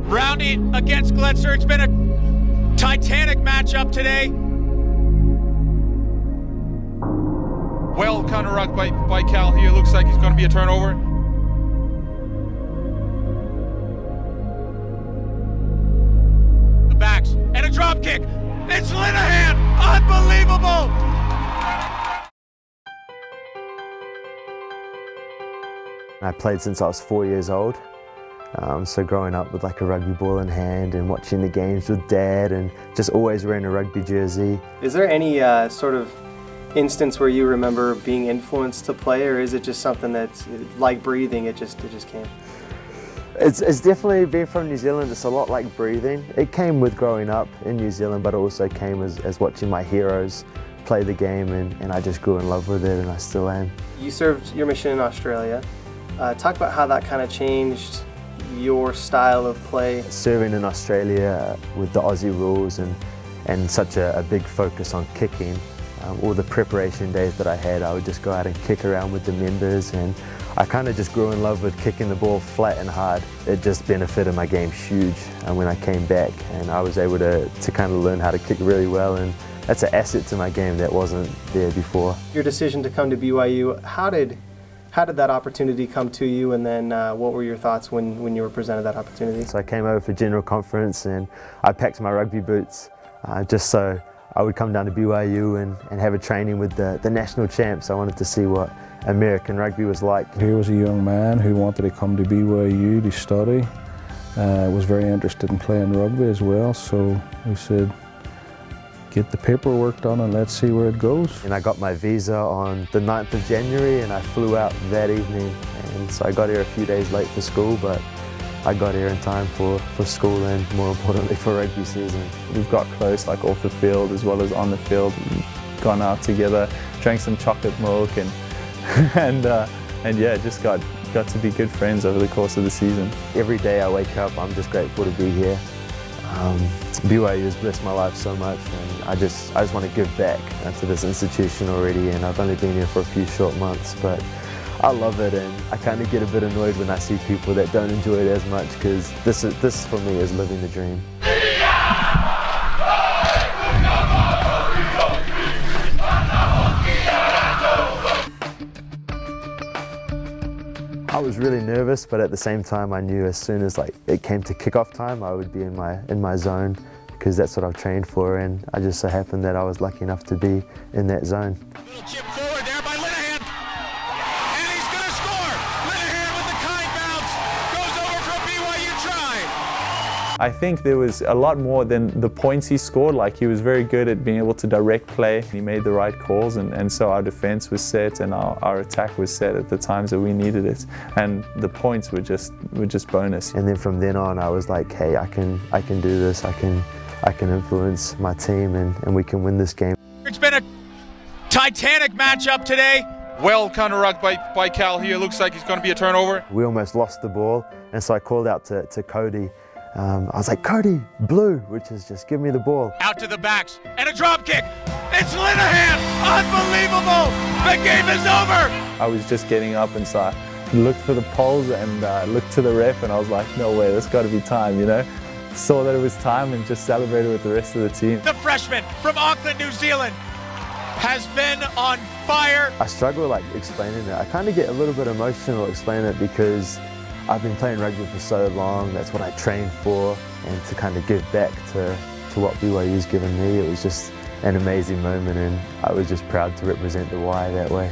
Roundy against Gletzer. It's been a titanic matchup today. Well counter-ruck by Cal here. Looks like it's going to be a turnover. The backs and a drop kick. It's Linehan. Unbelievable. I played since I was 4 years old. So growing up with like a rugby ball in hand and watching the games with Dad and just always wearing a rugby jersey. Is there any sort of instance where you remember being influenced to play, or is it just something that's like breathing, it just came? It's definitely, being from New Zealand, it's a lot like breathing. It came with growing up in New Zealand, but it also came as watching my heroes play the game, and I just grew in love with it, and I still am. You served your mission in Australia. Talk about how that kind of changed your style of play. Serving in Australia with the Aussie rules and such a big focus on kicking, all the preparation days that I had, I would just go out and kick around with the members, and I kind of just grew in love with kicking the ball flat and hard. It just benefited my game huge when I came back, and I was able to kind of learn how to kick really well, and that's an asset to my game that wasn't there before. Your decision to come to BYU, how did that opportunity come to you, and then what were your thoughts when you were presented that opportunity? So I came over for general conference and I packed my rugby boots just so I would come down to BYU and have a training with the national champs. I wanted to see what American rugby was like. He was a young man who wanted to come to BYU to study, was very interested in playing rugby as well, so we said, get the paperwork done and let's see where it goes. And I got my visa on the 9th of January and I flew out that evening, and so I got here a few days late for school, but I got here in time for school and more importantly for rugby season. We've got close like off the field as well as on the field. We've gone out together, drank some chocolate milk and yeah, just got to be good friends over the course of the season. Every day I wake up, I'm just grateful to be here. BYU has blessed my life so much, and I just want to give back to this institution already, and I've only been here for a few short months, but I love it, and I kind of get a bit annoyed when I see people that don't enjoy it as much, because this for me is living the dream. I was really nervous, but at the same time I knew as soon as it came to kickoff time, I would be in my zone, because that's what I've trained for, and I just so happened that I was lucky enough to be in that zone. Little chip forward there by Linehan, and he's going to score. Linehan with the kind bounce goes over for a BYU try. I think there was a lot more than the points he scored. Like, he was very good at being able to direct play. He made the right calls, and so our defense was set and our attack was set at the times that we needed it. And the points were just bonus. And then from then on, I was like, hey, I can do this. I can influence my team, and we can win this game. It's been a titanic matchup today. Well counter-ruck by Cal here. Looks like it's going to be a turnover. We almost lost the ball, and so I called out to Cody. I was like, Cody, blue, which is just give me the ball. Out to the backs, and a drop kick. It's Linehan. Unbelievable. The game is over. I was just getting up, and so I looked for the poles and looked to the ref, and I was like, no way, there's got to be time, you know? Saw that it was time and just celebrated with the rest of the team. The freshman from Auckland, New Zealand has been on fire. I struggle explaining it. I kind of get a little bit emotional explaining it, because I've been playing rugby for so long. That's what I trained for, and to kind of give back to what BYU's given me, it was just an amazing moment, and I was just proud to represent the Y that way.